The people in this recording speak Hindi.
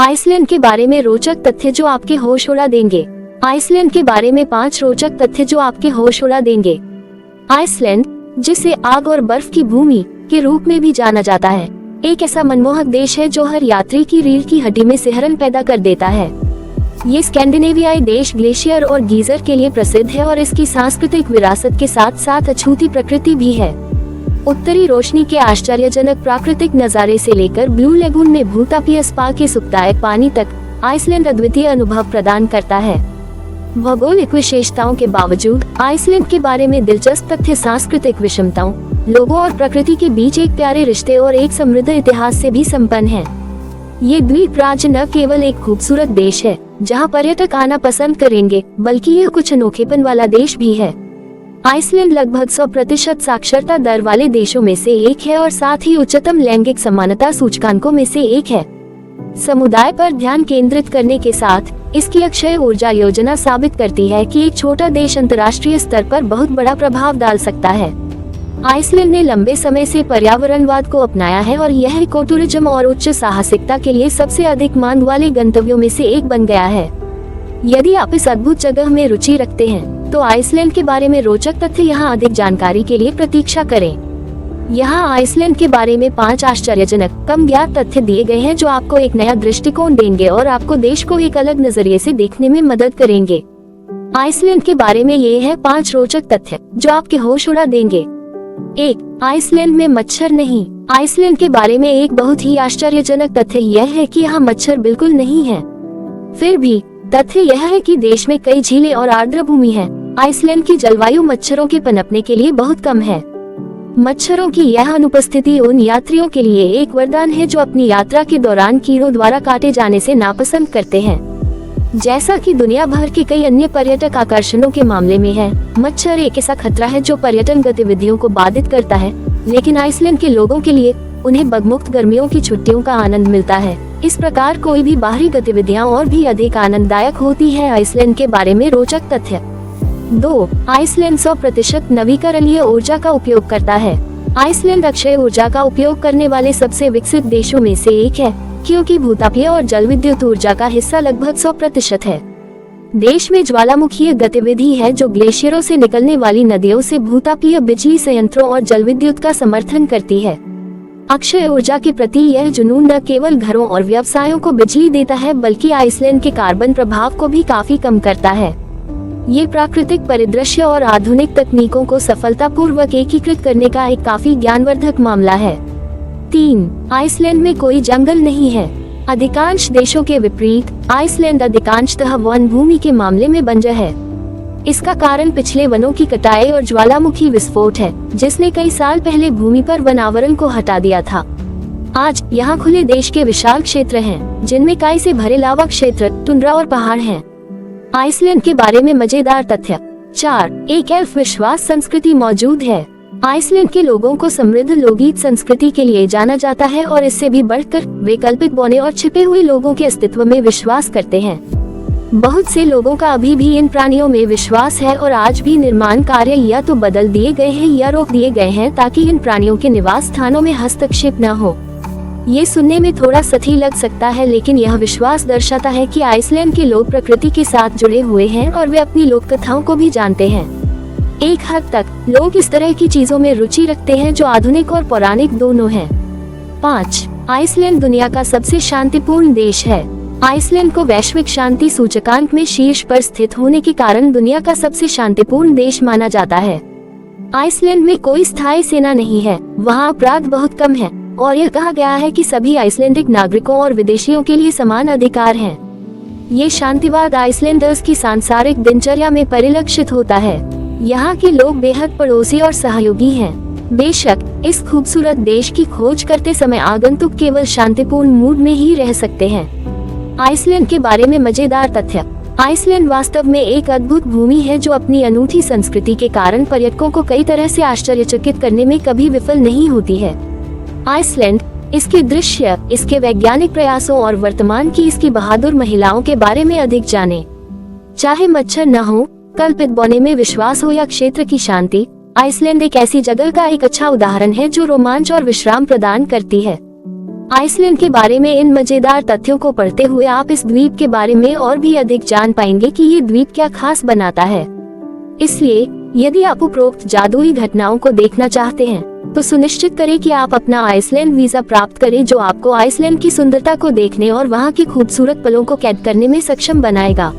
आइसलैंड के बारे में रोचक तथ्य जो आपके होश उड़ा देंगे। आइसलैंड के बारे में 5 रोचक तथ्य जो आपके होश उड़ा देंगे। आइसलैंड, जिसे आग और बर्फ की भूमि के रूप में भी जाना जाता है, एक ऐसा मनमोहक देश है जो हर यात्री की रीढ़ की हड्डी में सिहरन पैदा कर देता है। ये स्कैंडिनेवियाई देश ग्लेशियर और गीजर के लिए प्रसिद्ध है और इसकी सांस्कृतिक विरासत के साथ साथ अछूती प्रकृति भी है। उत्तरी रोशनी के आश्चर्यजनक प्राकृतिक नज़ारे से लेकर ब्लू लेगून में भूतापीय स्पा के सुखदायक पानी तक, आइसलैंड अद्वितीय अनुभव प्रदान करता है। भौगोलिक विशेषताओं के बावजूद आइसलैंड के बारे में दिलचस्प तथ्य सांस्कृतिक विषमताओं, लोगों और प्रकृति के बीच एक प्यारे रिश्ते और एक समृद्ध इतिहास से भी संपन्न है। ये द्वीप राज्य न केवल एक खूबसूरत देश है जहां पर्यटक आना पसंद करेंगे, बल्कि यह कुछ अनोखेपन वाला देश भी है। आइसलैंड लगभग 100% साक्षरता दर वाले देशों में से एक है और साथ ही उच्चतम लैंगिक समानता सूचकांकों में से एक है। समुदाय पर ध्यान केंद्रित करने के साथ इसकी अक्षय ऊर्जा योजना साबित करती है कि एक छोटा देश अंतर्राष्ट्रीय स्तर पर बहुत बड़ा प्रभाव डाल सकता है। आइसलैंड ने लंबे समय से पर्यावरणवाद को अपनाया है और यह इको टूरिज्म और उच्च साहसिकता के लिए सबसे अधिक मांग वाले गंतव्यों में से एक बन गया है। यदि आप इस अद्भुत जगह में रुचि रखते हैं तो आइसलैंड के बारे में रोचक तथ्य यहाँ अधिक जानकारी के लिए प्रतीक्षा करें। यहाँ आइसलैंड के बारे में 5 आश्चर्यजनक कम ज्ञात तथ्य दिए गए हैं जो आपको एक नया दृष्टिकोण देंगे और आपको देश को एक अलग नजरिए से देखने में मदद करेंगे। आइसलैंड के बारे में ये है 5 रोचक तथ्य जो आपके होश उड़ा देंगे। 1. आइसलैंड में मच्छर नहीं। आइसलैंड के बारे में एक बहुत ही आश्चर्यजनक तथ्य यह है कि यहाँ मच्छर बिल्कुल नहीं है। फिर भी तथ्य यह है कि देश में कई झीलें और आर्द्र भूमि है। आइसलैंड की जलवायु मच्छरों के पनपने के लिए बहुत कम है। मच्छरों की यह अनुपस्थिति उन यात्रियों के लिए एक वरदान है जो अपनी यात्रा के दौरान कीड़ों द्वारा काटे जाने से नापसंद करते हैं। जैसा कि दुनिया भर के कई अन्य पर्यटक आकर्षणों के मामले में है, मच्छर एक ऐसा खतरा है जो पर्यटन गतिविधियों को बाधित करता है, लेकिन आइसलैंड के लोगों के लिए उन्हें बगमुक्त गर्मियों की छुट्टियों का आनंद मिलता है। इस प्रकार कोई भी बाहरी गतिविधियां और भी अधिक आनंददायक होती है। आइसलैंड के बारे में रोचक तथ्य। 2. आइसलैंड 100% नवीकरणीय ऊर्जा का उपयोग करता है। आइसलैंड अक्षय ऊर्जा का उपयोग करने वाले सबसे विकसित देशों में से एक है, क्योंकि भूतापीय और जल विद्युत ऊर्जा का हिस्सा लगभग 100% है। देश में ज्वालामुखीय गतिविधि है जो ग्लेशियरों से निकलने वाली नदियों से भूतापीय बिजली संयंत्रों और जल विद्युत का समर्थन करती है। अक्षय ऊर्जा के प्रति यह जुनून न केवल घरों और व्यवसायों को बिजली देता है, बल्कि आइसलैंड के कार्बन प्रभाव को भी काफी कम करता है। ये प्राकृतिक परिदृश्य और आधुनिक तकनीकों को सफलतापूर्वक एकीकृत करने का एक काफी ज्ञानवर्धक मामला है। 3. आइसलैंड में कोई जंगल नहीं है। अधिकांश देशों के विपरीत आइसलैंड अधिकांशतः वन भूमि के मामले में बंजर है। इसका कारण पिछले वनों की कटाई और ज्वालामुखी विस्फोट है, जिसने कई साल पहले भूमि पर वन आवरण को हटा दिया था। आज यहाँ खुले देश के विशाल क्षेत्र हैं, जिनमें काई से भरे लावा क्षेत्र, टुंड्रा और पहाड़ हैं। आइसलैंड के बारे में मजेदार तथ्य। 4. एक एल्फ विश्वास संस्कृति मौजूद है। आइसलैंड के लोगों को समृद्ध लोकगीत संस्कृति के लिए जाना जाता है और इससे भी बढ़कर वे कल्पित बौने और छिपे हुए लोगों के अस्तित्व में विश्वास करते हैं। बहुत से लोगों का अभी भी इन प्राणियों में विश्वास है और आज भी निर्माण कार्य या तो बदल दिए गए हैं या रोक दिए गए हैं ताकि इन प्राणियों के निवास स्थानों में हस्तक्षेप न हो। ये सुनने में थोड़ा सही लग सकता है, लेकिन यह विश्वास दर्शाता है कि आइसलैंड के लोग प्रकृति के साथ जुड़े हुए हैं और वे अपनी लोक कथाओं को भी जानते हैं। एक हद तक लोग इस तरह की चीजों में रुचि रखते हैं जो आधुनिक और पौराणिक दोनों हैं। 5. आइसलैंड दुनिया का सबसे शांतिपूर्ण देश है। आइसलैंड को वैश्विक शांति सूचकांक में शीर्ष पर स्थित होने के कारण दुनिया का सबसे शांतिपूर्ण देश माना जाता है। आइसलैंड में कोई स्थायी सेना नहीं है, वहाँ अपराध बहुत कम है और यह कहा गया है कि सभी आइसलैंडिक नागरिकों और विदेशियों के लिए समान अधिकार हैं। ये शांतिवाद आइसलैंडर्स की सांसारिक दिनचर्या में परिलक्षित होता है। यहाँ के लोग बेहद पड़ोसी और सहयोगी हैं। बेशक इस खूबसूरत देश की खोज करते समय आगंतुक केवल शांतिपूर्ण मूड में ही रह सकते हैं। आइसलैंड के बारे में मजेदार तथ्य। आइसलैंड वास्तव में एक अद्भुत भूमि है जो अपनी अनूठी संस्कृति के कारण पर्यटकों को कई तरह से आश्चर्यचकित करने में कभी विफल नहीं होती है। आइसलैंड, इसके दृश्य, इसके वैज्ञानिक प्रयासों और वर्तमान की इसकी बहादुर महिलाओं के बारे में अधिक जाने। चाहे मच्छर न हो, कल्पित बौने में विश्वास हो या क्षेत्र की शांति, आइसलैंड एक ऐसी जगह का एक अच्छा उदाहरण है जो रोमांच और विश्राम प्रदान करती है। आइसलैंड के बारे में इन मजेदार तथ्यों को पढ़ते हुए आप इस द्वीप के बारे में और भी अधिक जान पाएंगे कि ये द्वीप क्या खास बनाता है। इसलिए यदि आप उपरोक्त जादुई घटनाओं को देखना चाहते हैं तो सुनिश्चित करें कि आप अपना आइसलैंड वीजा प्राप्त करें, जो आपको आइसलैंड की सुंदरता को देखने और वहां की खूबसूरत पलों को कैद करने में सक्षम बनाएगा।